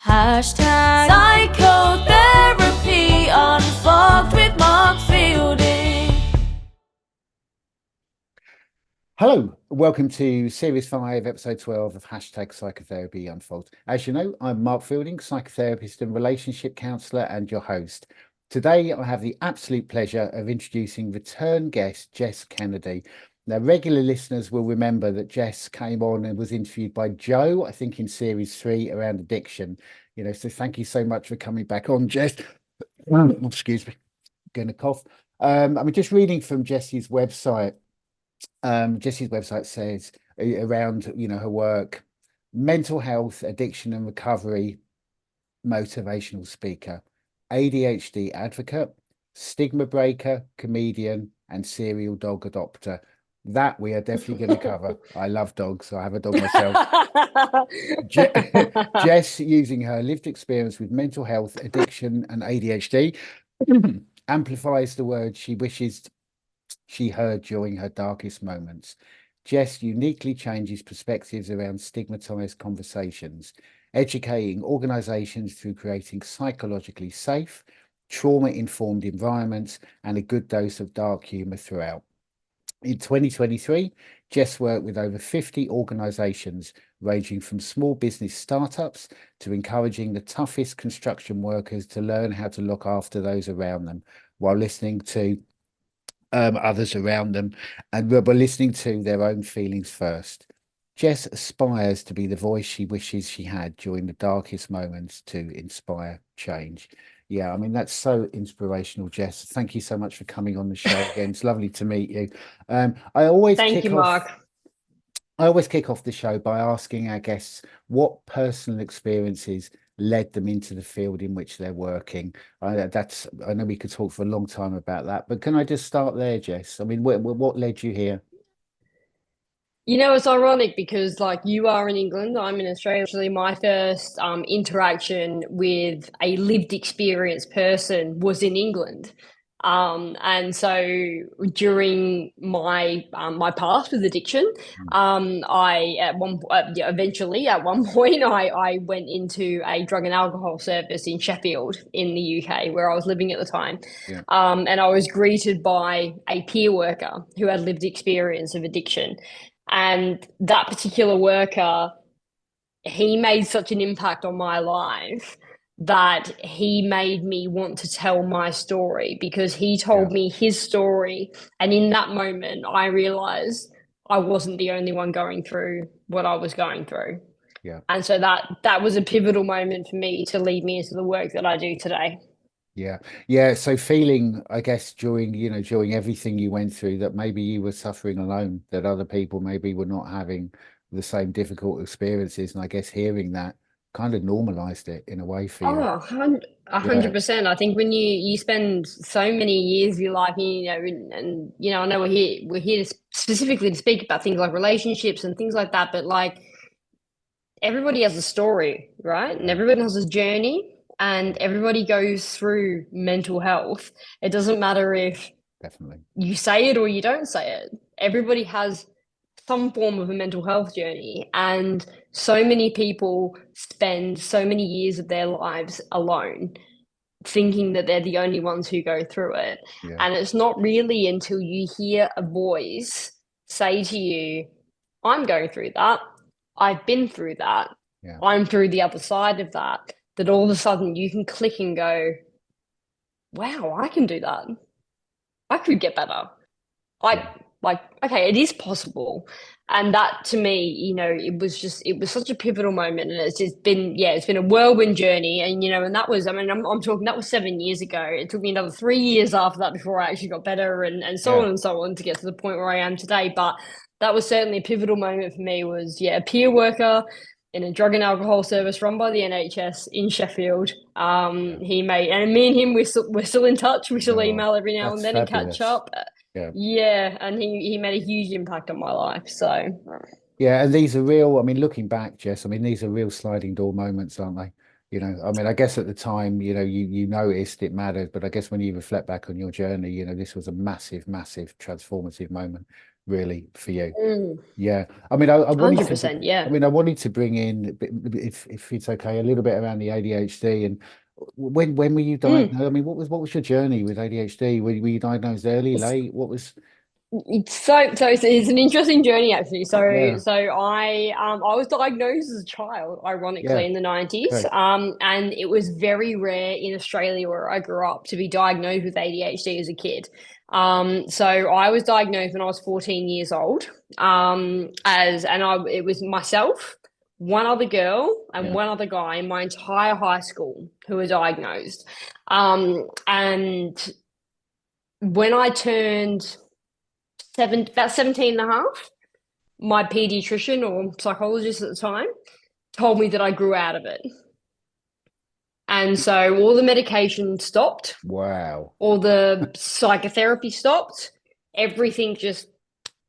Hashtag psychotherapy unfold with Mark Fielding. Hello, welcome to Series 5, Episode 12 of Hashtag Psychotherapy Unfold. As you know, I'm Mark Fielding, psychotherapist and relationship counsellor, and your host. Today, I have the absolute pleasure of introducing return guest Jess Kennedy. Now, regular listeners will remember that Jess came on and was interviewed by Joe, I think in Series 3 around addiction. So thank you so much for coming back on, Jess. Excuse me, going to cough. I'm just reading from Jesse's website. Jesse's website says around, her work, mental health, addiction and recovery, motivational speaker, ADHD advocate, stigma breaker, comedian, and serial dog adopter. That we are definitely going to cover. I love dogs. I have a dog myself. Jess, using her lived experience with mental health, addiction, and ADHD, amplifies the words she wishes she heard during her darkest moments. Jess uniquely changes perspectives around stigmatized conversations, educating organizations through creating psychologically safe, trauma-informed environments and a good dose of dark humor throughout. In 2023, Jess worked with over 50 organizations, ranging from small business startups to encouraging the toughest construction workers to learn how to look after those around them while listening to others around them, and we're listening to their own feelings first. Jess aspires to be the voice she wishes she had during the darkest moments to inspire change. Yeah, I mean, that's so inspirational, Jess. Thank you so much for coming on the show again. It's lovely to meet you. I always Thank you, kick off. Mark. I always kick off the show by asking our guests what personal experiences led them into the field in which they're working. I know we could talk for a long time about that, but can I just start there, Jess? I mean, what led you here? It's ironic because like you are in England, I'm in Australia. Actually, my first interaction with a lived experience person was in England. And so during my past with addiction, I at one yeah, eventually at one point I went into a drug and alcohol service in Sheffield in the UK where I was living at the time. Yeah, And I was greeted by a peer worker who had lived experience of addiction. And that particular worker, he made such an impact on my life that he made me want to tell my story because he yeah, told me his story. And in that moment, I realized I wasn't the only one going through what I was going through. yeah. And so that was a pivotal moment for me to lead me into the work that I do today. Yeah. Yeah. So feeling, I guess, during everything you went through, that maybe you were suffering alone, that other people maybe were not having the same difficult experiences. And I guess hearing that kind of normalized it in a way for you. Oh, a Yeah. 100%. I think when you spend so many years of your life, I know we're here to specifically to speak about things like relationships and things like that, but like everybody has a story, right? And Yeah. everybody has a journey, and everybody goes through mental health. It doesn't matter if Definitely. you say it or you don't say it. Everybody has some form of a mental health journey, and so many people spend so many years of their lives alone thinking that they're the only ones who go through it. Yeah. And it's not really until you hear a voice say to you, I'm going through that, I've been through that, Yeah. I'm through the other side of that, that all of a sudden you can click and go, wow, I can do that. I could get better. I Yeah. like, okay, it is possible. And that to me, it was such a pivotal moment. And it's just been, yeah, it's been a whirlwind journey. And, and that was, I mean, I'm talking, that was 7 years ago. It took me another 3 years after that before I actually got better and so Yeah. on and so on to get to the point where I am today. But that was certainly a pivotal moment for me was, yeah, a peer worker in a drug and alcohol service run by the NHS in Sheffield. Yeah. He made, and me and him, we're still in touch. We still Oh, email every now and that's then and catch fabulous. up. Yeah. Yeah, and he made a huge impact on my life. So Yeah, and these are real, I mean, looking back, Jess, I mean, these are real sliding door moments, aren't they? I mean, I guess at the time, you noticed it mattered, but I guess when you reflect back on your journey, this was a massive, massive transformative moment. really, for you. Mm, Yeah. I mean, I wanted to, 100%, yeah. I wanted to bring in, if it's okay, a little bit around the ADHD and when were you Mm. diagnosed? I mean, what was your journey with ADHD? Were you diagnosed early, late? What was, It's an interesting journey actually. yeah, I was diagnosed as a child, ironically, yeah, in the 90s. okay, And it was very rare in Australia where I grew up to be diagnosed with ADHD as a kid. So I was diagnosed when I was 14 years old. It was myself, one other girl, and yeah, one other guy in my entire high school who were diagnosed. And when I turned about 17 and a half, my pediatrician or psychologist at the time told me that I grew out of it. And so all the medication stopped, wow, all the psychotherapy stopped, everything just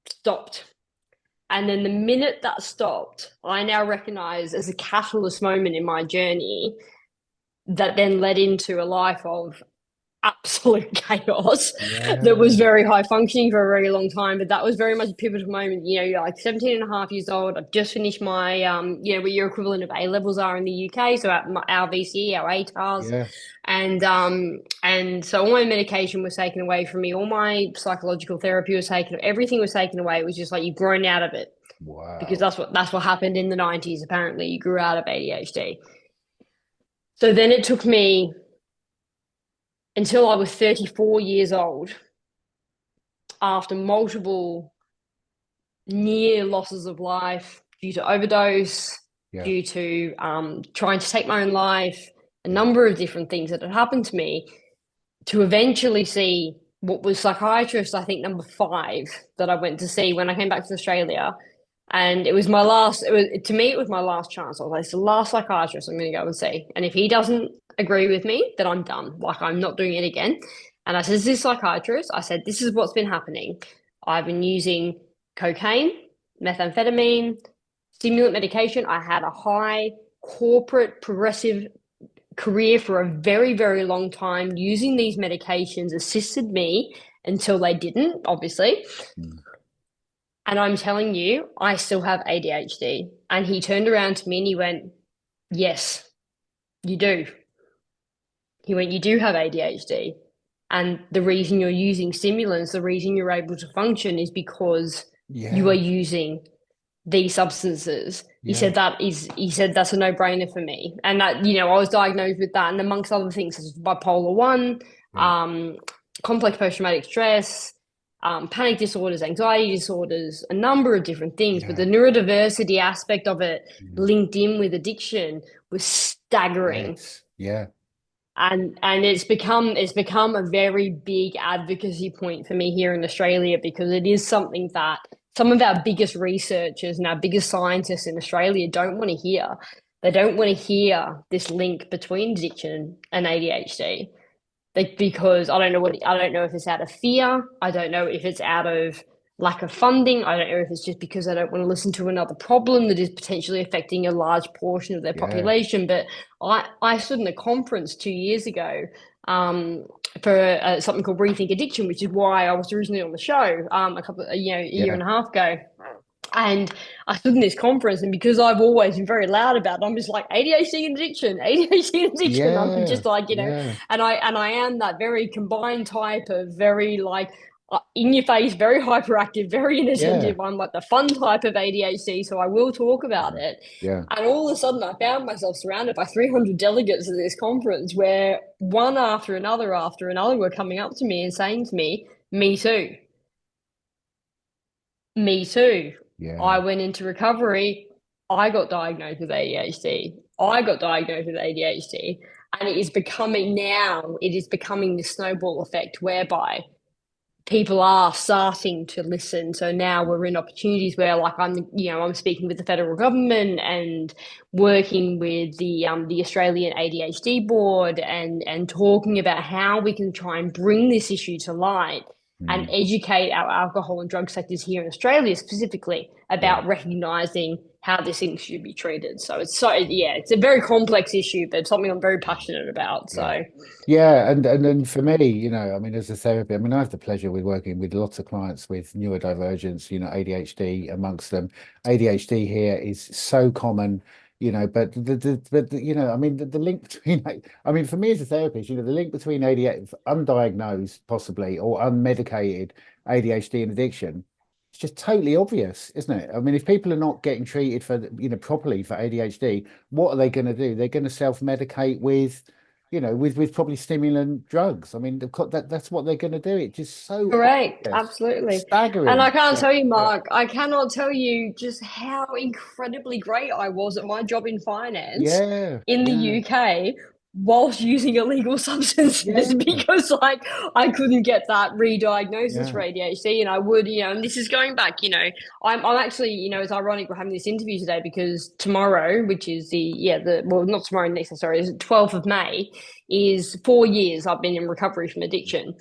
stopped. And then the minute that stopped, I now recognize as a catalyst moment in my journey that then led into a life of absolute chaos that was yeah, very high functioning for a very long time. But that was very much a pivotal moment. You know, you're like 17 and a half years old. I've just finished my, what your equivalent of A levels are in the UK. So our VCE, our ATARs. yeah, And so all my medication was taken away from me. All my psychological therapy was taken. Everything was taken away. It was just like you've grown out of it because wow, that's what happened in the 90s. Apparently, you grew out of ADHD. So then it took me until I was 34 years old, after multiple near losses of life due to overdose, yeah, due to trying to take my own life, a yeah, number of different things that had happened to me, to eventually see what was psychiatrist, I think, number 5 that I went to see when I came back to Australia. And it was my last, to me, it was my last chance. I was like, it's the last psychiatrist I'm going to go and see. And if he doesn't agree with me, then I'm done. Like, I'm not doing it again. And I said, this is psychiatrist. I said, this is what's been happening. I've been using cocaine, methamphetamine, stimulant medication. I had a high corporate progressive career for a very, very long time. Using these medications assisted me until they didn't, obviously. mm, And I'm telling you, I still have ADHD. And he turned around to me and he went, yes, you do. He went, you do have ADHD. And the reason you're using stimulants, the reason you're able to function is because you are yeah, using these substances. yeah, He said that's a no-brainer for me. And that, I was diagnosed with that, and amongst other things, such as bipolar 1, yeah, complex post-traumatic stress, panic disorders, anxiety disorders, a number of different things. But yeah, the neurodiversity aspect of it mm, linked in with addiction was staggering. yes, yeah, And it's become a very big advocacy point for me here in Australia, because it is something that some of our biggest researchers and our biggest scientists in Australia don't want to hear. They don't want to hear this link between addiction and ADHD. Because I don't know if it's out of fear. I don't know if it's out of lack of funding. I don't know if it's just because they don't want to listen to another problem that is potentially affecting a large portion of their yeah, population. But I stood in a conference 2 years ago for something called Rethink Addiction, which is why I was originally on the show a year yeah, and a half ago. And I stood in this conference, and because I've always been very loud about it, I'm just like ADHD and addiction, ADHD and addiction. I'm yeah, just like, yeah, and I am that very combined type of very like in your face, very hyperactive, very yeah, inattentive. I'm like the fun type of ADHD, so I will talk about yeah, it. yeah, And all of a sudden, I found myself surrounded by 300 delegates at this conference, where one after another were coming up to me and saying to me, "Me too." Me too. yeah, I went into recovery. I got diagnosed with ADHD. I got diagnosed with ADHD. And it is becoming this snowball effect whereby people are starting to listen. So now we're in opportunities where, like, I'm speaking with the federal government and working with the Australian ADHD board, and talking about how we can try and bring this issue to light and mm, educate our alcohol and drug sectors here in Australia specifically yeah, about recognizing how this thing should be treated. So it's a very complex issue, but it's something I'm very passionate about. Yeah. So Yeah, and then for me, I mean, as a therapy, I mean, I have the pleasure with working with lots of clients with neurodivergence, ADHD amongst them. ADHD here is so common, but I mean, the link between, I mean, for me as a therapist, the link between ADHD, undiagnosed possibly, or unmedicated ADHD and addiction, it's just totally obvious, isn't it? I mean, if people are not getting treated for, properly for ADHD, what are they going to do? They're going to self-medicate with with probably stimulant drugs. I mean, that's what they're going to do. It's just so correct, obvious, absolutely. And I staggering. can't tell you, Yeah, Mark, I cannot tell you just how incredibly great I was at my job in finance yeah, in the yeah, UK whilst using illegal substances yeah, because I couldn't get that re-diagnosis for yeah. ADHD, and I would, and this is going back, I'm actually, it's ironic we're having this interview today because tomorrow, which is well, not tomorrow, next, sorry, is 12th of May, is 4 years I've been in recovery from addiction.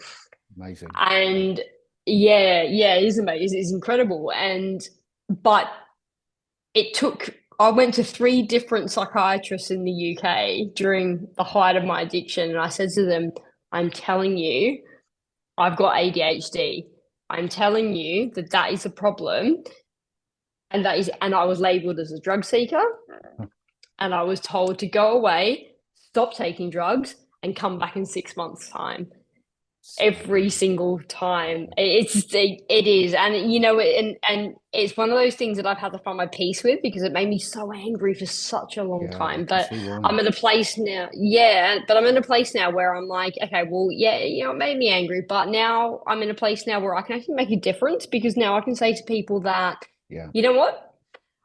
Amazing. And it is amazing. It's incredible. But I went to 3 different psychiatrists in the UK during the height of my addiction. And I said to them, I'm telling you, I've got ADHD. I'm telling you that is a problem. And I was labeled as a drug seeker. And I was told to go away, stop taking drugs, and come back in 6 months' time. Every single time it is, and it's one of those things that I've had to find my peace with because it made me so angry for such a long Yeah, I time. can But see why. I'm in a place now, but I'm in a place now where I'm like, okay, well, yeah, it made me angry, but now I'm in a place now where I can actually make a difference because now I can say to people that, Yeah, you know what,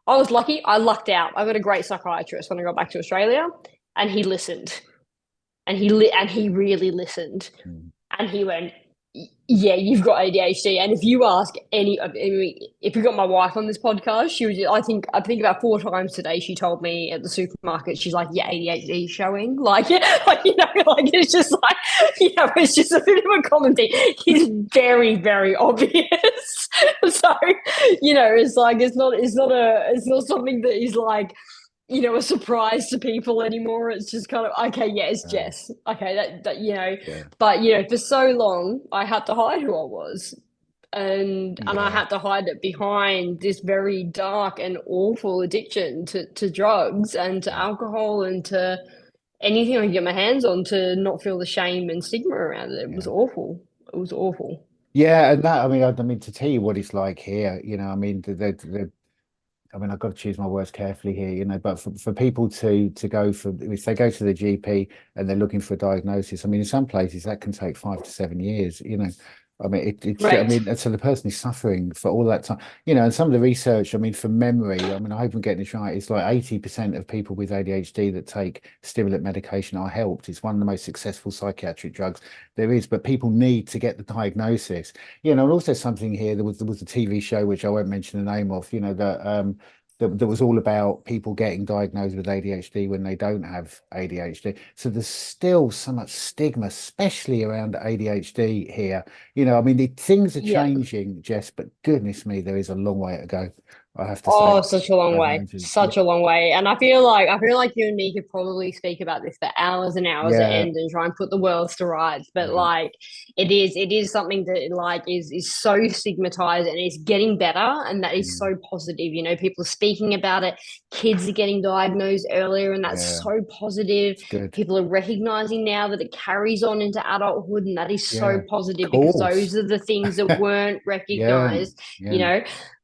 I was lucky, I lucked out. I got a great psychiatrist when I got back to Australia, and he listened, and he really listened. mm, And he went, yeah, you've got ADHD. And if you ask if we got my wife on this podcast, she was, I think about 4 times today, she told me at the supermarket, she's like, yeah, ADHD showing. Like, like it's just like, it's just a bit of a common thing. It's very, very obvious. So, it's like, it's not something that is like, a surprise to people anymore. It's just kind of, okay, yeah, it's yeah, Jess. Okay, yeah, but for so long I had to hide who I was. And I yeah, had to hide it behind this very dark and awful addiction to drugs and to yeah, alcohol and to anything I could get my hands on to not feel the shame and stigma around it. It was yeah. awful. It was awful. Yeah, and I mean, to tell you what it's like here, I mean, I mean, I've got to choose my words carefully here, but for people to go for, if they go to the GP and they're looking for a diagnosis, I mean, in some places that can take 5 to 7 years. I mean, I Correct. mean, and so the person is suffering for all that time, and some of the research, I mean, from memory, I mean, I hope I'm getting this right. It's like 80% of people with ADHD that take stimulant medication are helped. It's one of the most successful psychiatric drugs there is, but people need to get the diagnosis. And also something here, there was a TV show, which I won't mention the name of, that was all about people getting diagnosed with ADHD when they don't have ADHD. So there's still so much stigma, especially around ADHD here. I mean, things are Yeah. changing, Jess, but goodness me, there is a long way to go, I have to say. Oh, such a long way. Yeah, Such a long way. And I feel like you and me could probably speak about this for hours and hours at yeah, end and try and put the worlds to rights. But yeah, like it is something that like is so stigmatized and is getting better, and that is mm, so positive. People are speaking about it, kids are getting diagnosed earlier, and that's yeah, so positive. it's good. People are recognizing now that it carries on into adulthood, and that is so Yeah, positive because course. those are the things that weren't Yeah, recognized, you yeah, know.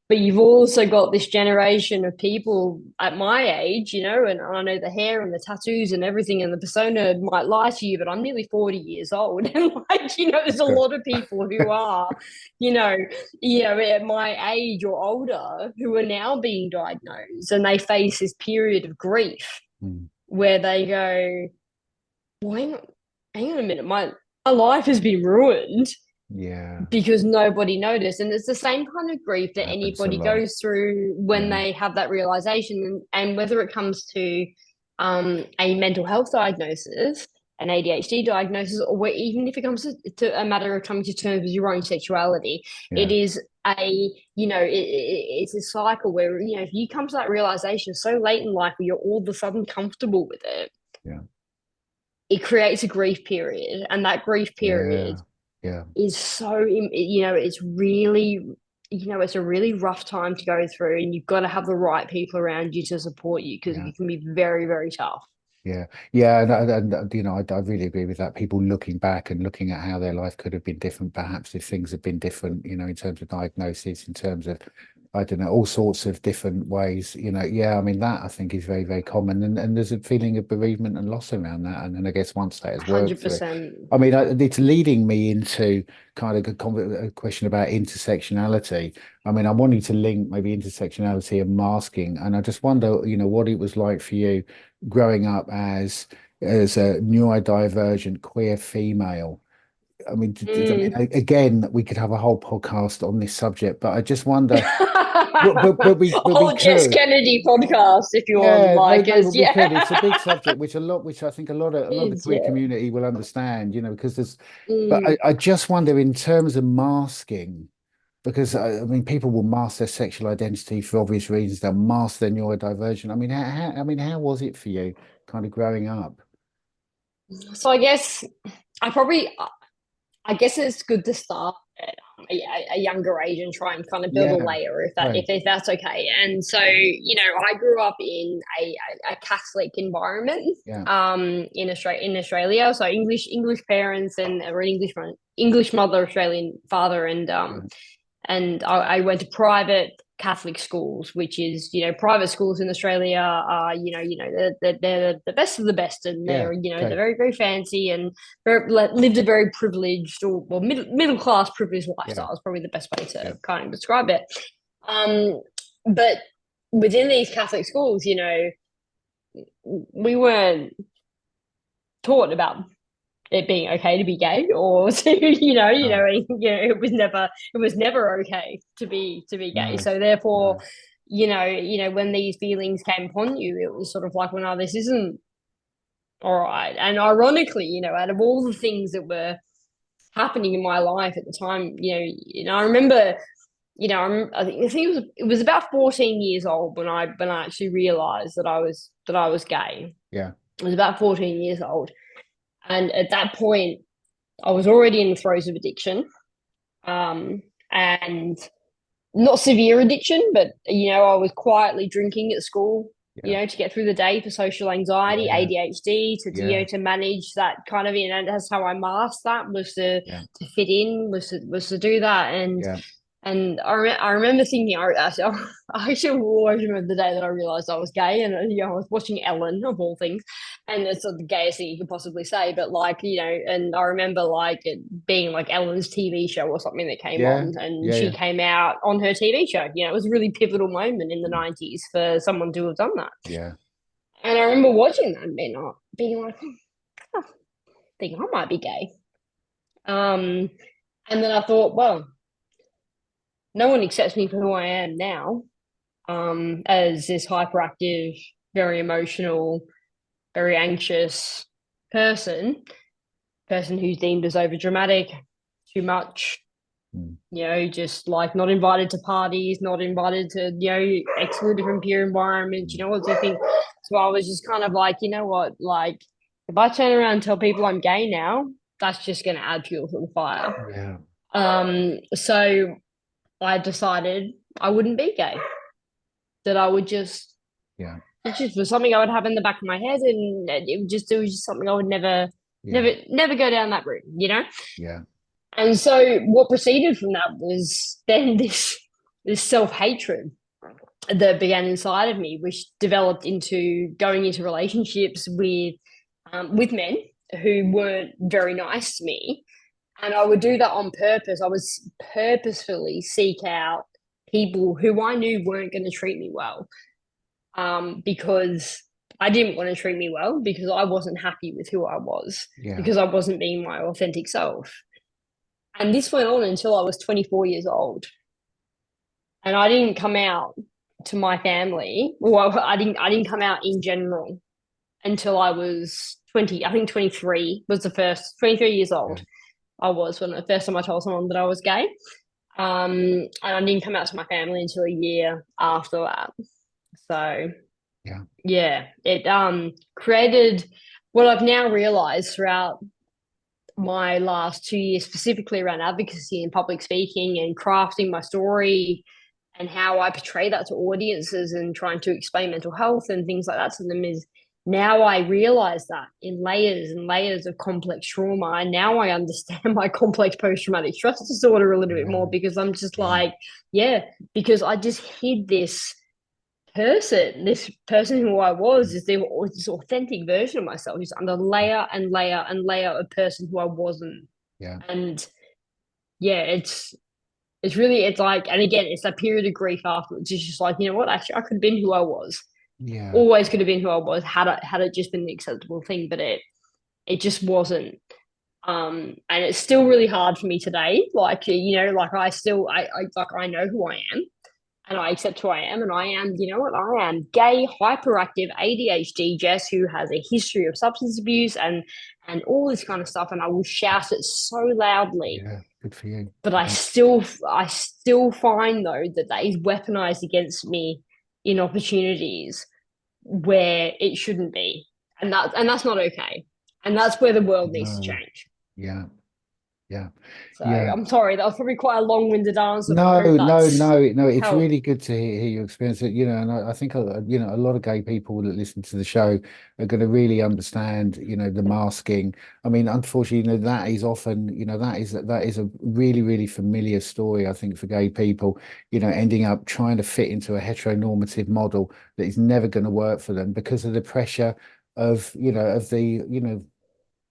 But you've also got this generation of people at my age, and I know the hair and the tattoos and everything and the persona might lie to you, but I'm nearly 40 years old. And there's a good. lot of people who are, at my age or older who are now being diagnosed, and they face this period of grief Mm, where they go, well, hang on a minute, my life has been ruined yeah, because nobody noticed. And it's the same kind of grief that happens a anybody lot. goes through when Yeah, they have that realization. And whether it comes to a mental health diagnosis an ADHD diagnosis, or even if it comes to a matter of coming to terms with your own sexuality, it is it's a cycle where, if you come to that realization so late in life where you're all of a sudden comfortable with it, it creates a grief period, and that grief period is so, it's really, it's a really rough time to go through, and you've got to have the right people around you to support you, because it can be very, very tough. Yeah, and I really agree with that. People looking back and looking at how their life could have been different, perhaps if things had been different, in terms of diagnosis, in terms of, I don't know, all sorts of different ways. I mean, that I think is very, very common, and there's a feeling of bereavement and loss around that. And then I guess once that has worked through, 100%. I mean, it's leading me into kind of a question about intersectionality. I mean, I'm wanting to link maybe intersectionality and masking, and I just wonder, what it was like for you growing up as a neurodivergent queer female. I mean, again, we could have a whole podcast on this subject, but I just wonder. but we Jess could. Kennedy podcast if you want, we could. It's a big subject, which I think a lot of the queer community will understand. Because there's. But I just wonder in terms of masking. Because I mean, people will mask their sexual identity for obvious reasons. They'll mask their neurodivergent. How was it for you, kind of growing up? So I guess it's good to start at a younger age and try and kind of build a layer, if that's okay. And so, I grew up in a Catholic environment, in Australia. So English parents and or English mother, Australian father, and I went to private Catholic schools, which is, private schools in Australia are, they're the best of the best, and they're, they're very, very fancy, and lived a very privileged or middle class privileged lifestyle is probably the best way to kind of describe it. But within these Catholic schools, we weren't taught about it being okay to be gay, or to, it was never okay to be gay. So therefore, when these feelings came upon you, it was sort of like, well, no, this isn't all right. And ironically, out of all the things that were happening in my life at the time, I remember, I think it was about 14 years old when I actually realized that I was gay. Yeah. I was about 14 years old. And at that point, I was already in the throes of addiction, and not severe addiction, but, I was quietly drinking at school, to get through the day for social anxiety, ADHD, to manage that kind of, and that's how I masked that, was to fit in, was to do that. And I remember thinking, I actually always remember the day that I realized I was gay, and I was watching Ellen, of all things, and it's the gayest thing you could possibly say. But and I remember it being like Ellen's TV show or something that came on, and she came out on her TV show. It was a really pivotal moment in the 90s for someone to have done that. Yeah. And I remember watching that and being like, I think I might be gay. And then I thought, well, no one accepts me for who I am now, as this hyperactive, very emotional, very anxious person who's deemed as overdramatic, too much, just not invited to parties, not invited to, explore different peer environments, what I think. So I was just kind of like, you know what, if I turn around and tell people I'm gay now, that's just going to add fuel to the fire. Yeah. So I decided I wouldn't be gay, that I would just, it just was something I would have in the back of my head, and it was just something I would never go down that route, Yeah. And so what proceeded from that was then this self-hatred that began inside of me, which developed into going into relationships with men who weren't very nice to me. And I would do that on purpose. I would purposefully seek out people who I knew weren't going to treat me well, because I didn't want to treat me well, because I wasn't happy with who I was, because I wasn't being my authentic self. And this went on until I was 24 years old. And I didn't come out to my family. Well, I didn't come out in general until I was 20, I think 23 was the first, 23 years old I was when the first time I told someone that I was gay. And I didn't come out to my family until a year after that. So it created what I've now realized throughout my last 2 years, specifically around advocacy and public speaking and crafting my story and how I portray that to audiences and trying to explain mental health and things like that to them, is now I realize that in layers and layers of complex trauma. And now I understand my complex post-traumatic stress disorder a little bit more, because I'm just like, because I just hid this person who I was, is this authentic version of myself, just under layer and layer and layer of person who I wasn't. And it's really, it's like, and again, it's that period of grief afterwards. It's just like, you know what, actually I could have been who I was. Always could have been who I was, had it just been the acceptable thing, but it just wasn't. And it's still really hard for me today. Like, you know, like I know who I am. And I accept who I am, and I am, you know what, I am gay, hyperactive, ADHD Jess, who has a history of substance abuse and all this kind of stuff, and I will shout it so loudly. Yeah, good for you. But I still find, though, that is weaponized against me in opportunities where it shouldn't be, and that's not okay, and that's where the world needs to change. So I'm sorry, that was probably quite a long-winded answer. No. It's really good to hear your experience. You know, and I think you know, a lot of gay people that listen to the show are going to really understand, you know, the masking. I mean, unfortunately, you know, that is often, you know, that is a really, really familiar story, I think, for gay people. You know, ending up trying to fit into a heteronormative model that is never going to work for them because of the pressure of, you know, of the, you know,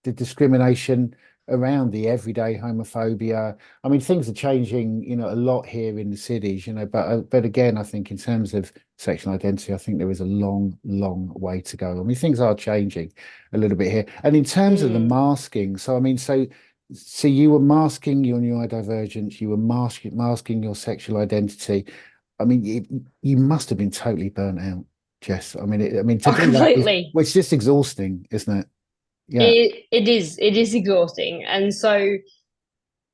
the discrimination around the everyday homophobia. I mean, things are changing, you know, a lot here in the cities, you know, but again, I think in terms of sexual identity, I think there is a long, long way to go. I mean, things are changing a little bit here. And in terms of the masking, so I mean, so you were masking your neurodivergence, you were masking your sexual identity. I mean, you must have been totally burnt out, Jess. I mean, to do completely. Well, it's just exhausting, isn't it? It is exhausting. And so,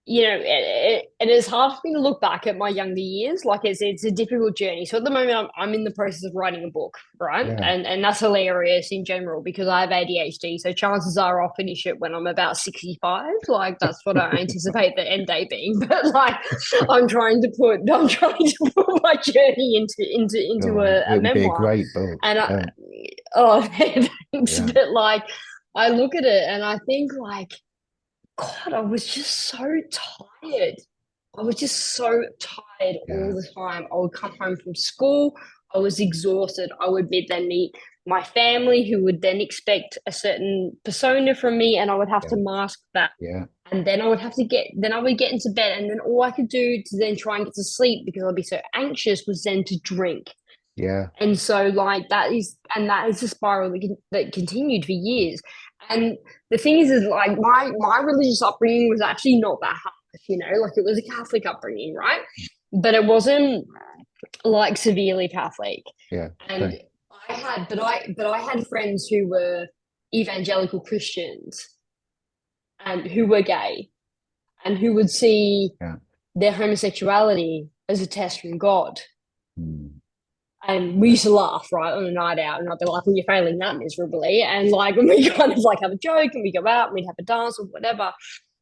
you know, it is hard for me to look back at my younger years. Like it's a difficult journey. So at the moment I'm in the process of writing a book, right? And that's hilarious in general because I have ADHD. So chances are I'll finish it when I'm about 65. Like that's what I anticipate the end date being. But like I'm trying to put my journey into a memoir. Be a great book. And thanks. But like I look at it and I think like, God, I was just so tired. I was just so tired all the time. I would come home from school. I was exhausted. I would then meet my family who would then expect a certain persona from me and I would have to mask that. And then I would get into bed and then all I could do to then try and get to sleep because I'd be so anxious was then to drink. And so like that is a spiral that continued for years. And the thing is like my religious upbringing was actually not that hard, you know, like it was a Catholic upbringing, right? But it wasn't like severely Catholic. And I had friends who were evangelical Christians and who were gay and who would see their homosexuality as a test from God. And we used to laugh, right, on a night out, and I'd be like, well, you're failing that miserably. And like, when we kind of like have a joke and we go out and we'd have a dance or whatever.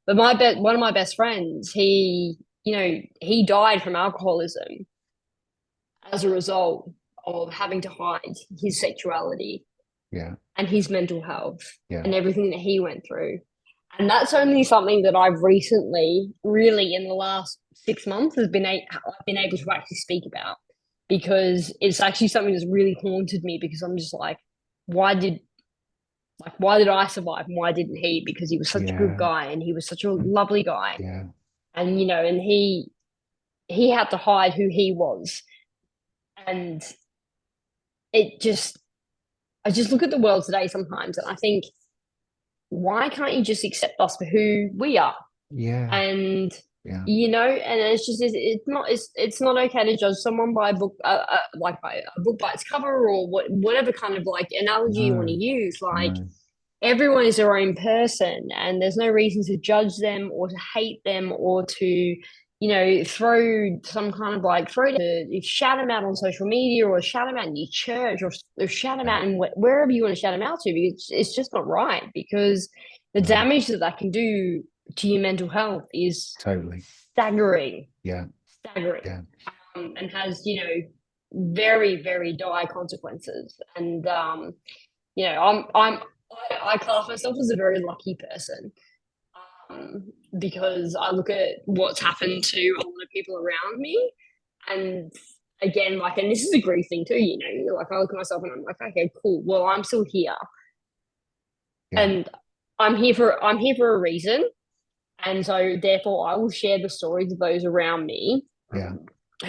But one of my best friends, he died from alcoholism as a result of having to hide his sexuality and his mental health and everything that he went through. And that's only something that I've recently, really in the last 6 months, I've been able to actually speak about. Because it's actually something that's really haunted me because I'm just like, why did I survive and why didn't he? Because he was such a good guy and he was such a lovely guy. And, you know, and he had to hide who he was. And I just look at the world today sometimes and I think, why can't you just accept us for who we are? And you know, and it's not okay to judge someone by a book, by a book by its cover or whatever kind of like analogy you want to use. Like, everyone is their own person, and there's no reason to judge them or to hate them or to, throw some kind of like shout them out on social media or shout them out in your church or shout them Yeah. out in wherever you want to shout them out to, because it's just not right, because the No. damage that can do to your mental health is Totally. staggering. Yeah. Yeah. And has, very, very dire consequences. And I class myself as a very lucky person, because I look at what's happened to a lot of people around me, and again, like, and this is a grief thing too, like I look at myself and I'm like, okay, cool. Well, I'm still here, and I'm here for a reason, and so therefore I will share the stories of those around me,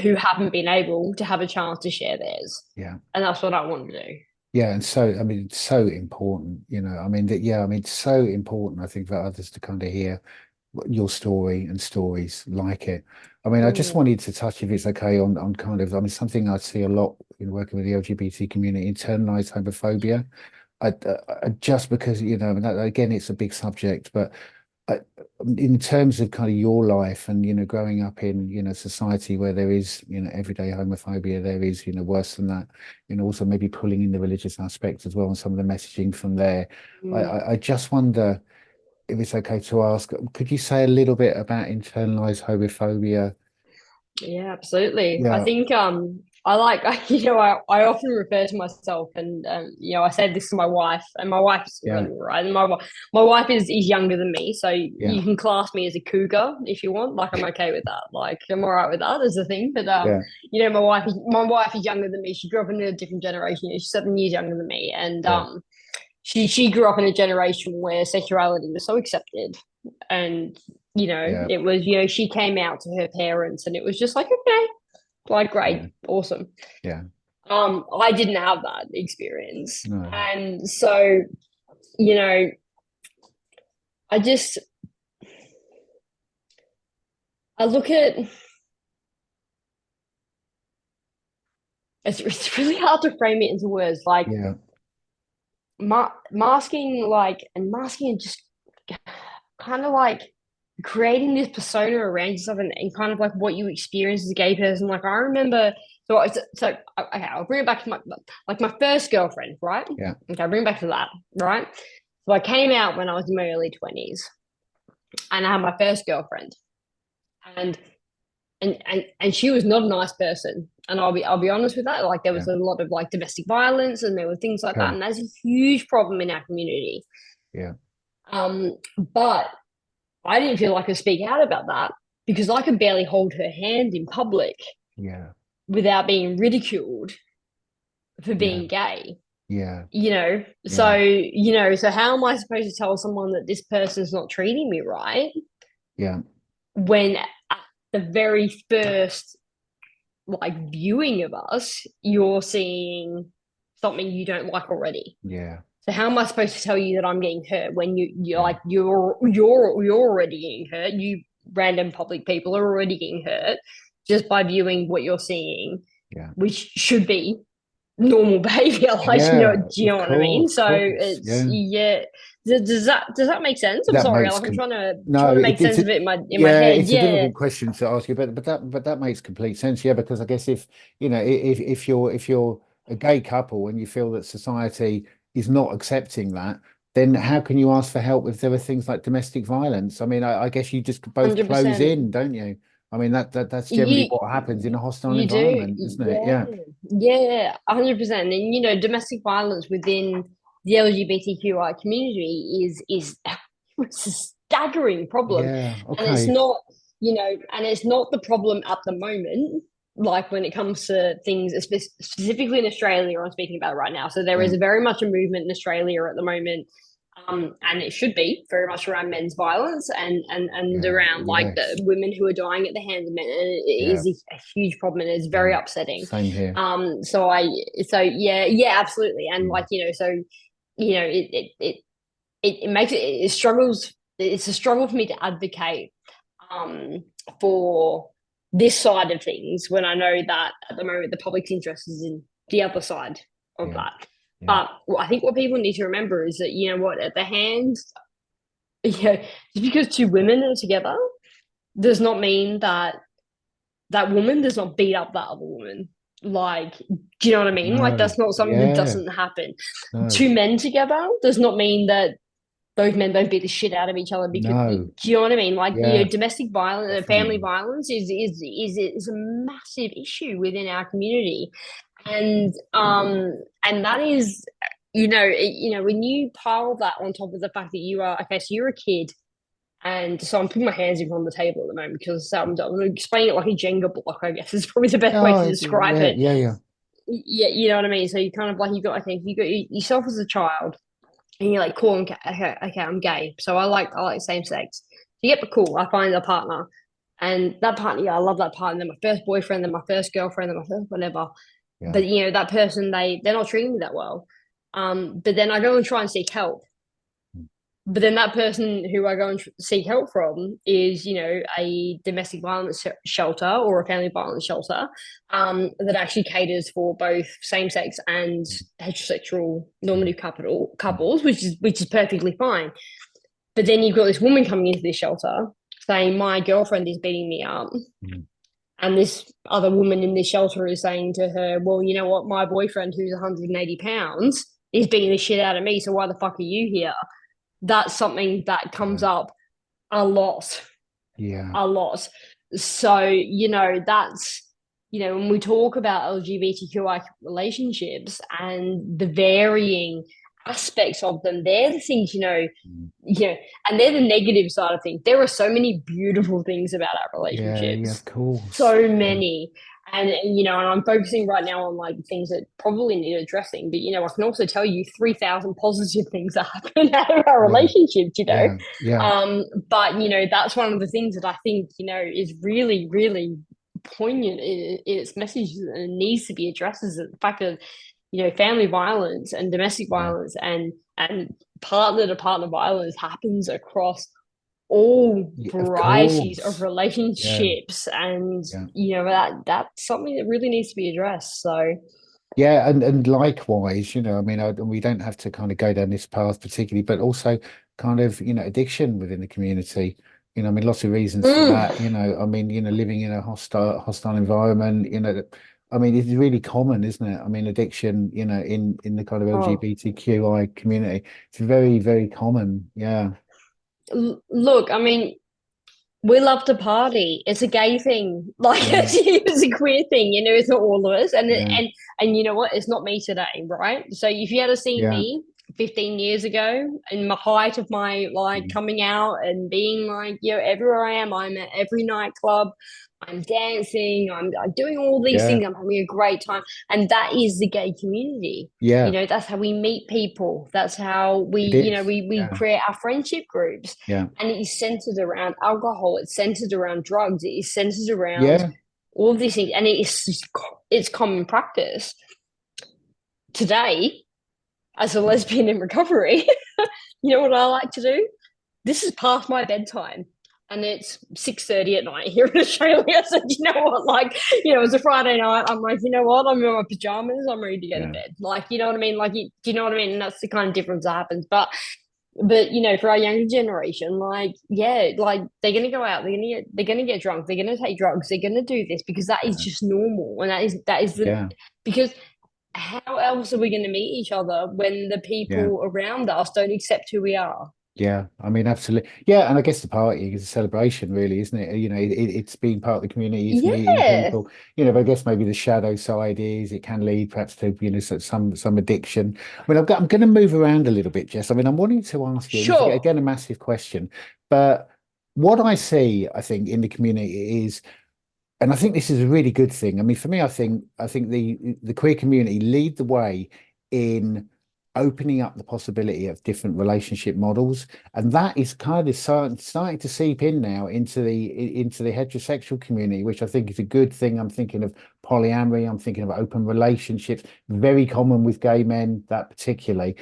who haven't been able to have a chance to share theirs. Yeah. And that's what I want to do. Yeah, and so I mean, it's so important, it's so important, I think, for others to kind of hear your story and stories like it. I mean, I just wanted to touch, if it's okay, on kind of, something I see a lot in working with the LGBT community, internalized homophobia. Just because, that, again, it's a big subject, but in terms of kind of your life and, growing up in, society where there is, everyday homophobia, there is, worse than that, also maybe pulling in the religious aspect as well and some of the messaging from there. I just wonder if it's okay to ask, could you say a little bit about internalized homophobia? Yeah, absolutely. Yeah. I think I like I often refer to myself, and I said this to my wife, and my wife's right. And my wife is younger than me, so you can class me as a cougar if you want. Like, I'm okay with that. Like, I'm all right with that as a thing. But my wife is younger than me. She grew up in a different generation. She's 7 years younger than me, and she grew up in a generation where sexuality was so accepted, and it was, she came out to her parents, and it was just like, okay, like, great, awesome. I didn't have that experience. No. And so, I look at, it's really hard to frame it into words, like masking and just kind of like creating this persona around yourself, and kind of like what you experience as a gay person. Like, I remember, okay, I'll bring it back to my first girlfriend, right? Yeah. Okay, I'll bring it back to that, right? So I came out when I was in my early 20s, and I had my first girlfriend, and she was not a nice person, and I'll be honest with that. Like, there was a lot of like domestic violence, and there were things like that, and that's a huge problem in our community. But I didn't feel like I could speak out about that, because I could barely hold her hand in public without being ridiculed for being gay. So how am I supposed to tell someone that this person's not treating me right? When at the very first like viewing of us, you're seeing something you don't like already. So how am I supposed to tell you that I'm getting hurt when you're already getting hurt? You random public people are already getting hurt just by viewing what you're seeing, which should be normal behavior. Like, do you know what I mean? So it's Does that make sense? I'm sorry, like, I'm trying to make sense of it in my head. It's a difficult question to ask you, but that makes complete sense. Yeah, because I guess if you're a gay couple and you feel that society is not accepting that, then how can you ask for help if there are things like domestic violence? I mean, I guess you just both 100%. Close in, don't you? I mean, that's generally what happens in a hostile environment, isn't it? Yeah, 100%. And domestic violence within the LGBTQI community is it's a staggering problem. And it's not, and it's not the problem at the moment. Like, when it comes to things specifically in Australia, I'm speaking about it right now. So there is very much a movement in Australia at the moment, and it should be very much around men's violence and around like the women who are dying at the hands of men. And it is a huge problem, and it's very upsetting. Same here. Absolutely. And it makes it struggles. It's a struggle for me to advocate for this side of things when I know that at the moment the public's interest is in the other side of that. But I think what people need to remember is that, you know what, at the hands, just because two women are together does not mean that that woman does not beat up that other woman. Like, do you know what I mean? Like, that's not something that doesn't happen. Two men together does not mean that those men don't beat the shit out of each other because do you know what I mean? Like, domestic violence and family violence is a massive issue within our community, and that is, when you pile that on top of the fact that you are okay, so you're a kid. And so I'm putting my hands in on the table at the moment because I'm going to explain it like a Jenga block, I guess is probably the best way to describe it. Yeah. Yeah, you know what I mean? So you kind of like, you got yourself as a child and you're like, cool, okay, I'm gay. So I like same sex. You get cool, I find a partner. And that partner, I love that partner. They're my first boyfriend, they're my first girlfriend, they're my first whatever. Yeah. But that person, they're not treating me that well. But then I go and try and seek help. But then that person who I go and seek help from is, a domestic violence shelter or a family violence shelter that actually caters for both same-sex and heterosexual normative couples, which is perfectly fine. But then you've got this woman coming into this shelter saying, my girlfriend is beating me up. And this other woman in this shelter is saying to her, well, you know what? My boyfriend, who's 180 pounds, is beating the shit out of me. So why the fuck are you here? That's something that comes up a lot. Yeah. A lot. So, that's, when we talk about LGBTQI relationships and the varying aspects of them, they're the things, and they're the negative side of things. There are so many beautiful things about our relationships. Yeah, of course. So many. And I'm focusing right now on like things that probably need addressing, but I can also tell you 3,000 positive things that happen out of our relationships, Yeah. But that's one of the things that I think is really, really poignant in its message and needs to be addressed, is the fact of family violence and domestic violence and partner to partner violence happens across all varieties of relationships, and that's something that really needs to be addressed. So and likewise, we don't have to kind of go down this path particularly, but also kind of addiction within the community. Lots of reasons for that. Living in a hostile environment. It's really common, isn't it? Addiction. In the kind of LGBTQI community, it's very, very common. Yeah. Look, we love to party. It's a gay thing. Like it's a queer thing. It's not all of us. And you know what? It's not me today, right? So if you had seen me 15 years ago in the height of my coming out and being like, everywhere I am, I'm at every nightclub, I'm dancing, I'm doing all these things, I'm having a great time. And that is the gay community. Yeah. That's how we meet people. That's how we, we create our friendship groups. Yeah. And it is centered around alcohol. It's centered around drugs. It is centered around all of these things. And it's common practice. Today, as a lesbian in recovery, you know what I like to do? This is past my bedtime. And it's 6:30 at night here in Australia. So you know what? It's a Friday night. I'm like, you know what? I'm in my pajamas. I'm ready to go to bed. You know what I mean? Do you know what I mean? And that's the kind of difference that happens. But for our younger generation, they're gonna go out. They're gonna get drunk. They're gonna take drugs. They're gonna do this because that is just normal. And that is because how else are we going to meet each other when the people around us don't accept who we are? Yeah, absolutely. Yeah, and I guess the party is a celebration, really, isn't it? It's being part of the community, it's meeting people. But I guess maybe the shadow side is it can lead perhaps to some addiction. I'm going to move around a little bit, Jess. I'm wanting to ask you again a massive question, but what I see, I think, in the community is. And I think this is a really good thing. For me, I think the queer community lead the way in opening up the possibility of different relationship models, and that is kind of starting to seep in now into the heterosexual community, which I think is a good thing. I'm thinking of polyamory. I'm thinking of open relationships, very common with gay men, that particularly.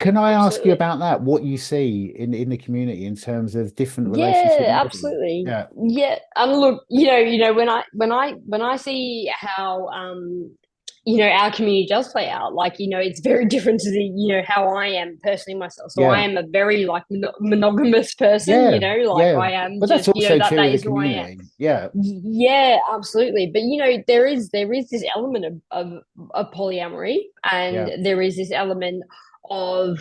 Can I ask you about that? What you see in the community in terms of different relationship models? Absolutely. Yeah. And look, when I see how you know, our community does play out. Like, you know, it's very different to the, you know, how I am personally myself. So I Yeah. am a very like monogamous person, you Yeah. know, like Yeah. I am But that's just, you know, also that true that of the is who I am. community. Yeah. Yeah, absolutely. But you know, there is this element of polyamory, and Yeah. there is this element of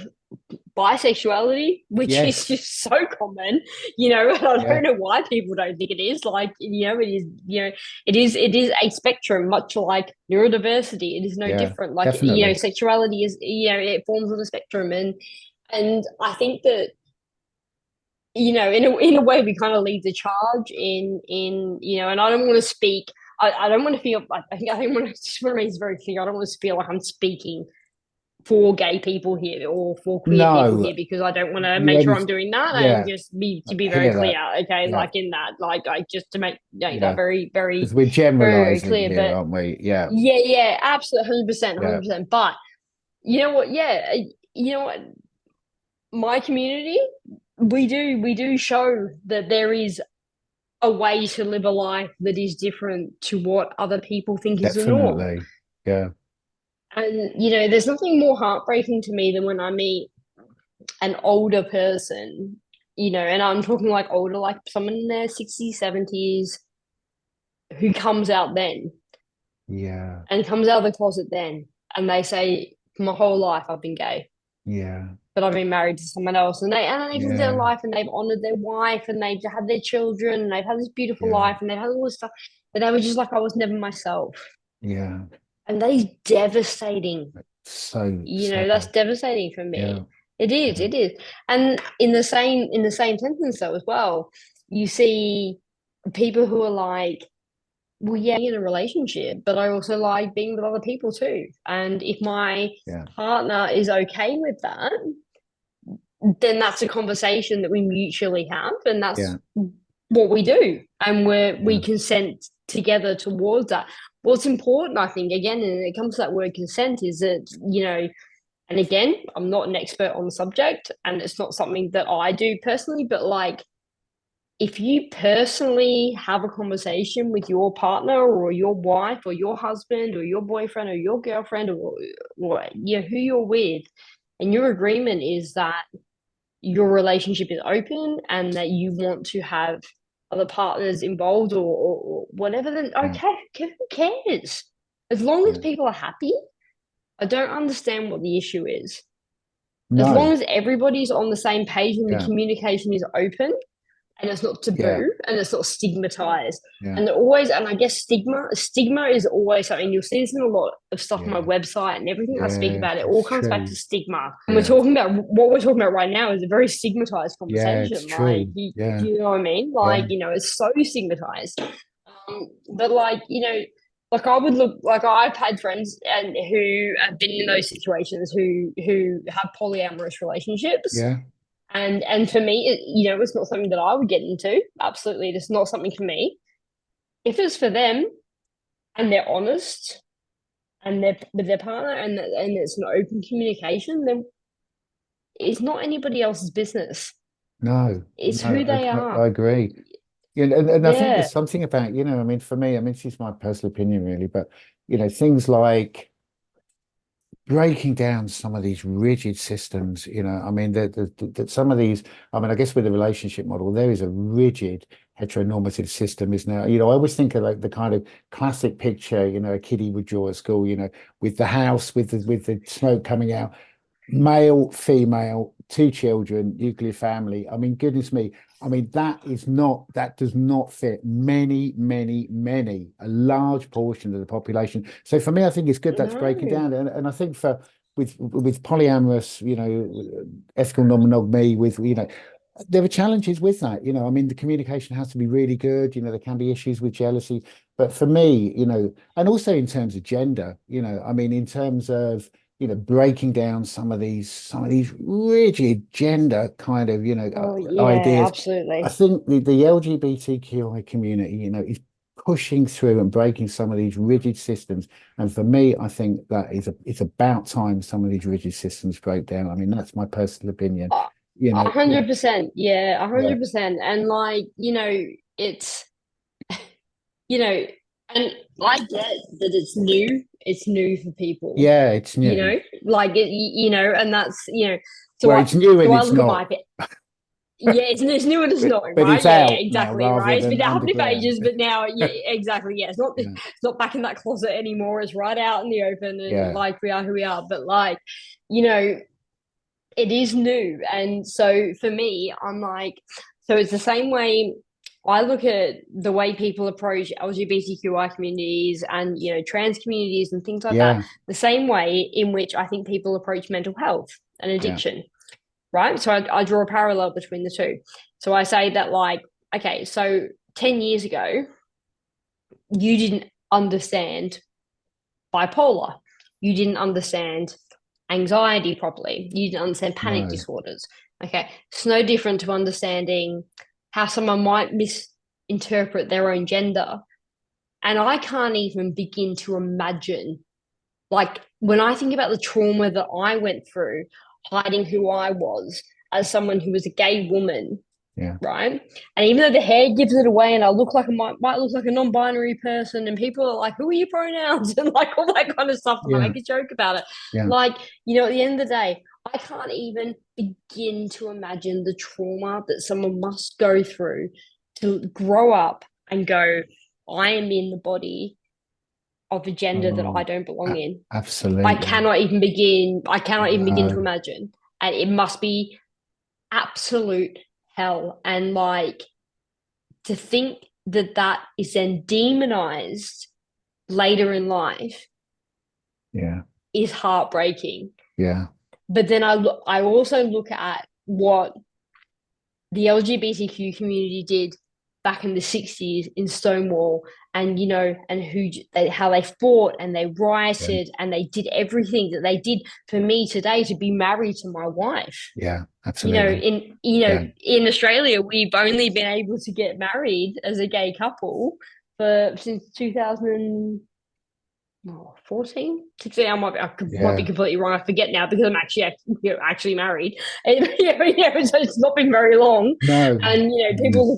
bisexuality, which is Yes. just so common, you know, and I Yeah. don't know why people don't think it is. Like, you know, it is, you know, it is a spectrum, much like neurodiversity. It is no Yeah. different. Like, you know, Definitely. sexuality is, you know, it forms on a spectrum, and I think that, you know, in a way, we kind of lead the charge in you know, and I don't want to speak. I don't want to feel. I think I just want to make this very clear. I don't want to feel like I'm speaking for gay people here or for queer people No, here, because I don't want to you make sure only, I'm doing that, and yeah, just be I to be very hear that. clear, okay, Yeah. like in that, like I just to make that Yeah. very very Because we're very generalizing clear. here, But aren't we? Yeah. yeah, absolutely, 100%, Yeah. 100%. But you know what? Yeah, you know what? My community, we do show that there is a way to live a life that is different to what other people think is the norm. Definitely. Yeah. And you know, there's nothing more heartbreaking to me than when I meet an older person, you know, and I'm talking like older, like someone in their 60s, 70s, who comes out then Yeah. and comes out of the closet then, and they say, "For my whole life I've been gay, Yeah. but I've been married to someone else," and they've lived their Yeah. life, and they've honored their wife, and they've had their children, and they've had this beautiful Yeah. life, and they've had all this stuff, but they were just like, "I was never myself," Yeah. and that is devastating. So You know, that's sad. devastating for Yeah. me. It is, Yeah. it is. And in the same sentence though as well, you see people who are like, well, yeah, I'm in a relationship, but I also like being with other people too. And if my Yeah. partner is okay with that, then that's a conversation that we mutually have, and that's Yeah. what we do, and we Yeah. consent together towards that. What's important, I think, again, and it comes to that word consent, is that, you know, and again, I'm not an expert on the subject, and it's not something that I do personally, but like, if you personally have a conversation with your partner or your wife or your husband or your boyfriend or your girlfriend, or you know, who you're with, and your agreement is that your relationship is open and that you want to have other partners involved, or whatever, then Yeah. okay, who cares? As long as Yeah. people are happy, I don't understand what the issue is. As long No. as everybody's on the same page and the Yeah. communication is open and it's not Yeah. taboo and it's not stigmatized. Yeah. And I guess stigma is always something you'll see this in a lot of stuff on my Yeah. website, and everything I speak Yeah. about, it all It's comes back true. to stigma. And Yeah. what we're talking about right now is a very stigmatized Yeah. It's conversation. Like, true. Yeah. you know what I mean? Like, Yeah. you know, it's so stigmatized. But like, you know, like I would look like I've had friends and who have been in those situations who have polyamorous relationships, Yeah. and for me, you know, it's not something that I would get into. Absolutely, it's not something for me. If it's for them and they're honest and they're with their partner, and it's an open communication, then it's not anybody else's business. No. It's who No. they I are. agree. Yeah, and I think Yeah. there's something about, I mean, for me, I mean, this is my personal opinion really, but things like breaking down some of these rigid systems, I mean, that some of these, I mean, I guess with the relationship model, there is a rigid heteronormative system, is now, I always think of like the kind of classic picture, a kiddie would draw at school, with the house, with the smoke coming out, male, female, two children, nuclear family. I mean, goodness me. I mean, that does not fit a large portion of the population. So for me, I think it's good that's breaking No. down. And I think with polyamorous, ethical non-monogamy, there are challenges with that. I mean, the communication has to be really good. There can be issues with jealousy. But for me, and also in terms of gender, I mean, in terms of breaking down some of these rigid gender kind of, Oh yeah, ideas. I absolutely. think the LGBTQI community, is pushing through and breaking some of these rigid systems. And for me, I think that it's about time some of these rigid systems break down. I mean, that's my personal opinion. A You know, yeah, 100%. Yeah, a yeah, 100%. And like, you know, it's, you know, And I get that it's new. It's new for people, Yeah, it's you new. know, like and that's, so Well, it's new and I it's look at not. yeah, it's new and it's not, But right? it's Yeah, yeah, out now exactly, rather right. It's been than out for underground. ages, but now, yeah, exactly, yeah. Yeah, It's not back in that closet anymore. It's right out in the open, and yeah, like we are who we are. But like, you know, it is new, and so for me, I'm like, so it's the same way. I look at the way people approach LGBTQI communities and trans communities and things like that, yeah, the same way in which I think people approach mental health and yeah, addiction, right? So I draw a parallel between the two. So I say that, like, okay, so 10 years ago, you didn't understand bipolar, you didn't understand anxiety properly, you didn't understand panic no, disorders. Okay, it's no different to understanding how someone might misinterpret their own gender. And I can't even begin to imagine, like, when I think about the trauma that I went through hiding who I was as someone who was a gay woman, yeah, right? And even though the hair gives it away, and I look like might look like a non-binary person, and people are like, "Who are your pronouns?" and like all that kind of stuff, and I yeah, make a joke about it. yeah, Like, at the end of the day, I can't even begin to imagine the trauma that someone must go through to grow up and go, "I am in the body of a gender that I oh, don't belong in." I absolutely. cannot even begin. I cannot even begin to No, imagine, and it must be absolute hell. And like, to think that that is then demonized later in life yeah, is heartbreaking. yeah, But then I also look at what the LGBTQ community did back in the 60s in Stonewall, and how they fought and they yeah, rioted and they did everything that they did for me today to be married to my wife. yeah, absolutely. Yeah, In Australia, we've only been able to get married as a gay couple for since 2014, 16. Might be yeah, completely wrong. I forget now because I'm actually married. So it's not been very long. no, And no,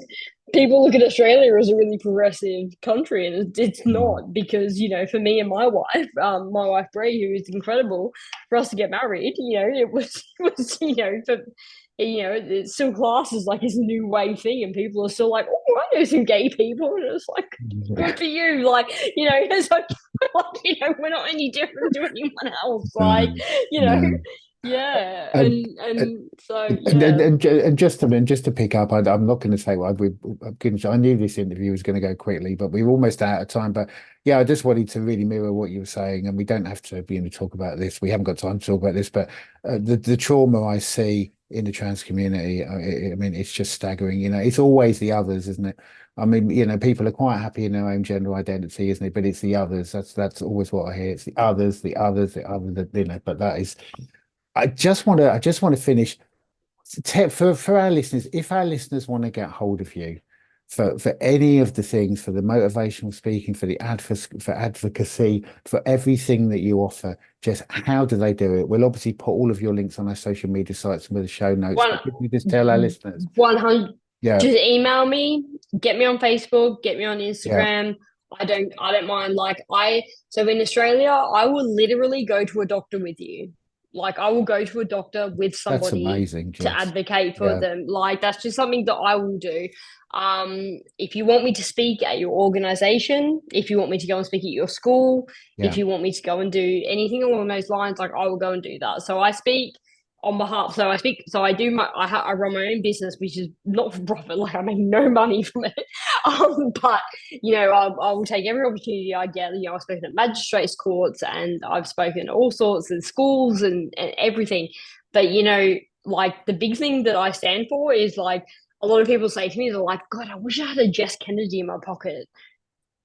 people look at Australia as a really progressive country, and it's no, not, because for me and my wife Bree, who is incredible, for us to get married, it was for it's still classed as like this new wave thing, and people are still like, "Oh, I know some gay people," and it's like, good for you, like, it's like, we're not any different to anyone else, like, no, you know, no. yeah, And and so And, and, yeah. and, and just to pick up, I'm not going to say what I knew this interview was going to go quickly, but we were almost out of time. But yeah, I just wanted to really mirror what you were saying, and we don't have to be able to talk about this. We haven't got time to talk about this, but the trauma I see in the trans community, I mean, it's just staggering. It's always the others, isn't it? I mean, people are quite happy in their own gender identity, isn't it? But it's the others. That's always what I hear. It's the others, the others, the others. But that is. I just want to finish for our listeners, if our listeners want to get hold of you for any of the things, for the motivational speaking, for the for advocacy, for everything that you offer, just how do they do it? We'll obviously put all of your links on our social media sites and with the show notes, One but could you just tell our listeners? 100. Yeah, Just email me, get me on Facebook, get me on yeah, Instagram. I don't mind. Like, so in Australia, I will literally go to a doctor with you. Like, I will go to a doctor with that's somebody amazing, to Jess. advocate for Yeah, them. Like, that's just something that I will do. If you want me to speak at your organization, if you want me to go and speak at your school, if yeah, you want me to go and do anything along those lines, like, I will go and do that. So I speak on behalf. So I speak. So I do I run my own business, which is not for profit. Like, I make no money from it. But I will take every opportunity I get. I've spoken at magistrates courts, and I've spoken at all sorts of schools and everything. But like, the big thing that I stand for is, like, a lot of people say to me, they're like, "God, I wish I had a Jess Kennedy in my pocket."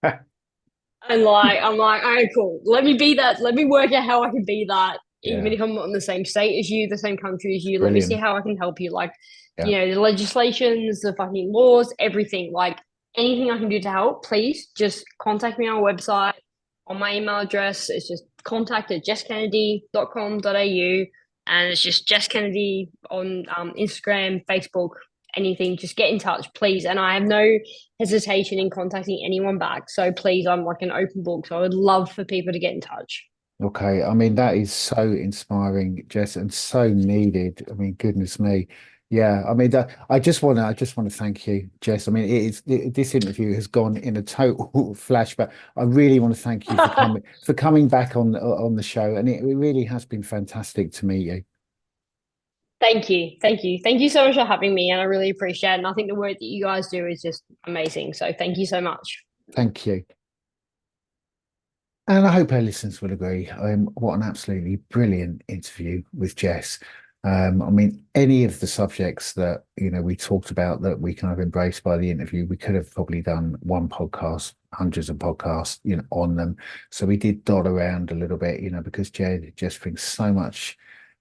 And like, I'm like, all right, cool. Let me be that. Let me work out how I can be that, even yeah, if I'm not in the same state as you, the same country as you. Let me see brilliant. how I can help you. Like, Yeah, the legislations, the fucking laws, everything. Like, anything I can do to help, please just contact me on our website, on my email address. It's just contact@jesskennedy.com.au. And it's just Jess Kennedy on Instagram, Facebook, anything, just get in touch, please. And I have no hesitation in contacting anyone back. So please, I'm like an open book. So I would love for people to get in touch. Okay, I mean that is so inspiring, Jess, and so needed. I mean, goodness me. Yeah, I mean that I just want to thank you, Jess. I mean, this interview has gone in a total flashback. I really want to thank you for coming back on the show, and it really has been fantastic to meet you. Thank you. Thank you. Thank you so much for having me. And I really appreciate it. And I think the work that you guys do is just amazing. So thank you so much. Thank you. And I hope our listeners will agree. What an absolutely brilliant interview with Jess. I mean, any of the subjects that we talked about that we kind of embraced by the interview, we could have probably done one podcast, hundreds of podcasts, on them. So we did dot around a little bit, because Jess brings so much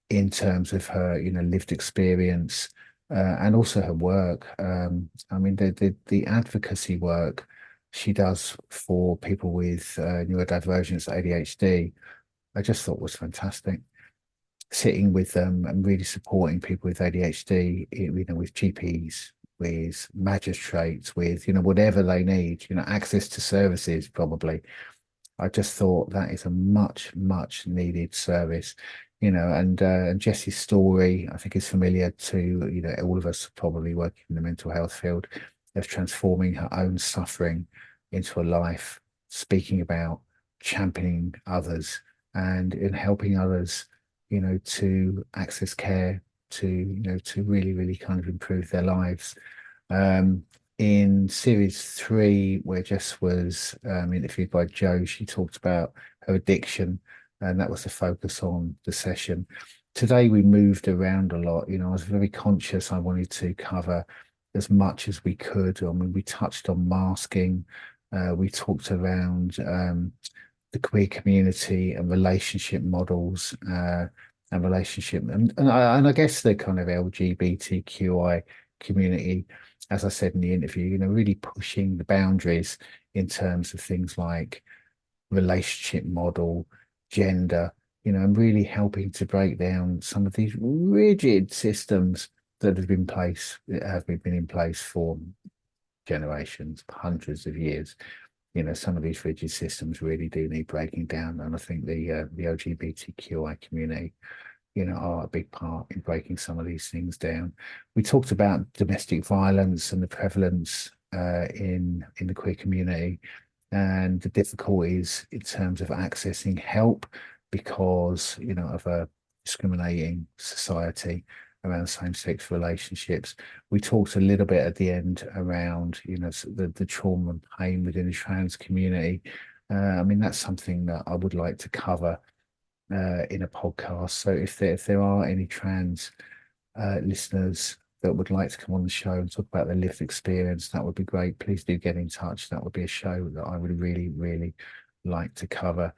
in terms of her, lived experience, and also her work. I mean, the advocacy work she does for people with neurodivergence, ADHD, I just thought was fantastic. Sitting with them and really supporting people with ADHD, with GPs, with magistrates, with whatever they need, access to services probably. I just thought that is a much, much needed service, and Jessie's story, I think, is familiar to, all of us probably working in the mental health field, of transforming her own suffering into a life, speaking about championing others and in helping others, to access care, to really, really kind of improve their lives. In series 3, where Jess was interviewed by Joe, she talked about her addiction, and that was the focus on the session. Today we moved around a lot. I was very conscious. I wanted to cover as much as we could. I mean, we touched on masking. We talked around the queer community and relationship models, and relationship, and I guess the kind of LGBTQI community, as I said in the interview, really pushing the boundaries in terms of things like relationship model, gender, and really helping to break down some of these rigid systems that have been in place for generations, hundreds of years. Some of these rigid systems really do need breaking down, and I think the LGBTQI community are a big part in breaking some of these things down. We talked about domestic violence and the prevalence in the queer community, and the difficulties in terms of accessing help because of a discriminating society around same-sex relationships. We talked a little bit at the end around the trauma and pain within the trans community. I mean, that's something that I would like to cover in a podcast. So if there are any trans listeners that would like to come on the show and talk about their lived experience, that would be great. Please do get in touch. That would be a show that I would really, really like to cover.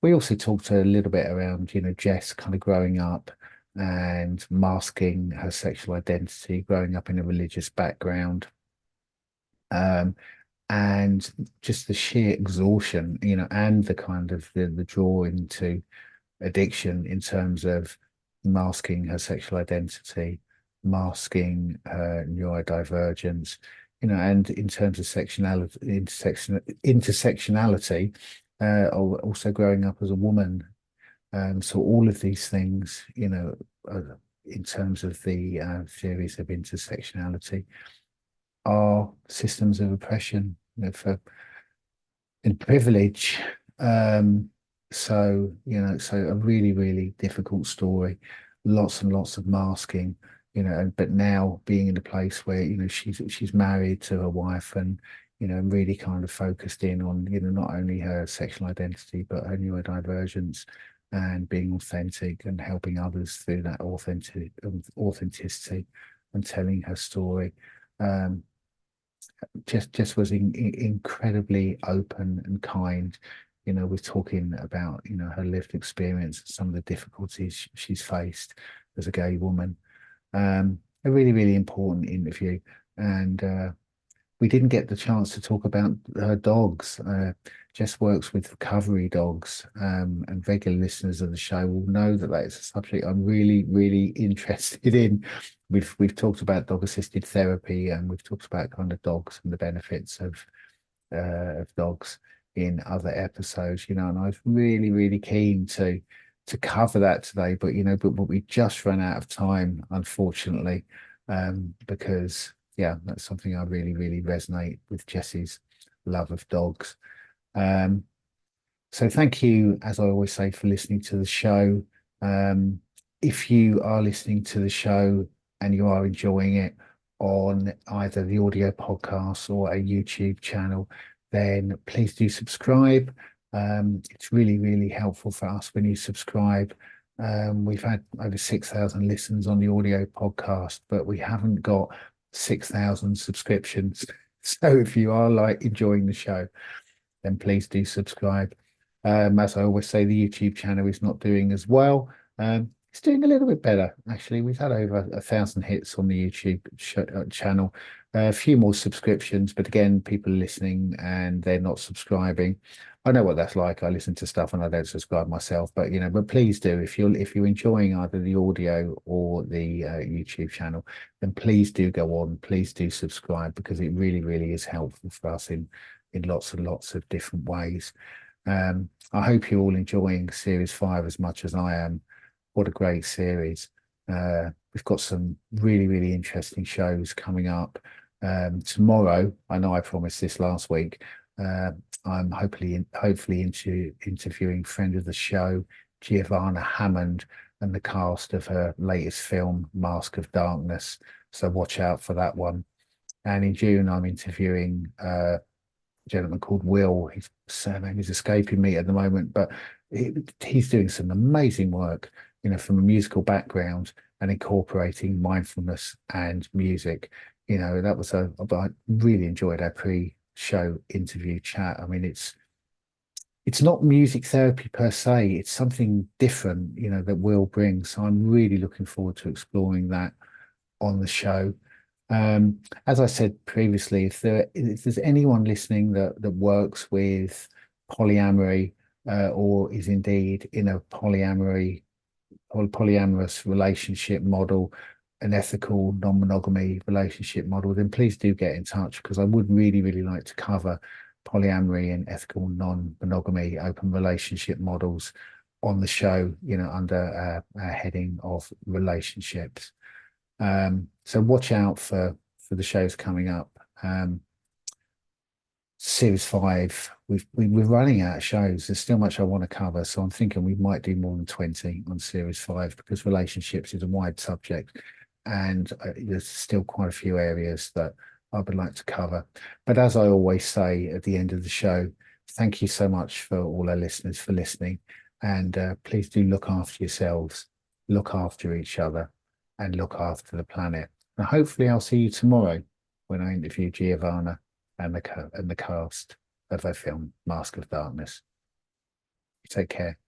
We also talked a little bit around, Jess kind of growing up and masking her sexual identity, growing up in a religious background, and just the sheer exhaustion, and the kind of the draw into addiction in terms of masking her sexual identity, masking her neurodivergence, and in terms of intersectionality, also growing up as a woman. So all of these things, in terms of the theories of intersectionality, are systems of oppression, for and privilege. So a really, really difficult story, lots and lots of masking, but now being in a place where she's married to her wife, and really kind of focused in on not only her sexual identity but her neurodivergence, and being authentic and helping others through that authenticity and telling her story. Just was incredibly open and kind, with talking about her lived experience, some of the difficulties she's faced as a gay woman. A really, really important interview, and we didn't get the chance to talk about her dogs. Jess works with recovery dogs, and regular listeners of the show will know that that is a subject I'm really, really interested in. We've talked about dog-assisted therapy, and we've talked about kind of dogs and the benefits of dogs in other episodes, and I was really, really keen to cover that today, but but we just ran out of time, unfortunately, because yeah, that's something I really, really resonate with, Jessie's love of dogs. So thank you, as I always say, for listening to the show. If you are listening to the show and you are enjoying it on either the audio podcast or a YouTube channel, then please do subscribe. It's really, really helpful for us when you subscribe. We've had over 6,000 listens on the audio podcast, but we haven't got 6,000 subscriptions. So if you are enjoying the show, then please do subscribe. As I always say, the YouTube channel is not doing as well. It's doing a little bit better, actually. We've had over 1,000 hits on the YouTube channel, a few more subscriptions, but again, people are listening and they're not subscribing. I know what that's like. I listen to stuff and I don't subscribe myself, but but please do. If you're enjoying either the audio or the YouTube channel, then please do go on. Please do subscribe, because it really, really is helpful for us in lots and lots of different ways. I hope you're all enjoying Series 5 as much as I am. What a great series. We've got some really, really interesting shows coming up. Tomorrow, I know I promised this last week, I'm hopefully interviewing friend of the show, Giovanna Hammond, and the cast of her latest film, Mask of Darkness. So watch out for that one. And in June, I'm interviewing gentleman called Will. His surname is escaping me at the moment, but he's doing some amazing work, from a musical background and incorporating mindfulness and music. That was I really enjoyed our pre-show interview chat. I mean, it's not music therapy per se, it's something different, that Will brings. So I'm really looking forward to exploring that on the show. As I said previously, if there's anyone listening that works with polyamory, or is indeed in a polyamorous relationship model, an ethical non-monogamy relationship model, then please do get in touch, because I would really, really like to cover polyamory and ethical non-monogamy open relationship models on the show, under a heading of relationships. So watch out for the shows coming up. Series 5, we're running out of shows. There's still much I want to cover, so I'm thinking we might do more than 20 on Series 5, because relationships is a wide subject, and there's still quite a few areas that I would like to cover. But as I always say at the end of the show, thank you so much for all our listeners for listening, and please do look after yourselves, look after each other, and look after the planet. And hopefully I'll see you tomorrow when I interview Giovanna and the cast of her film, Mask of Darkness. Take care.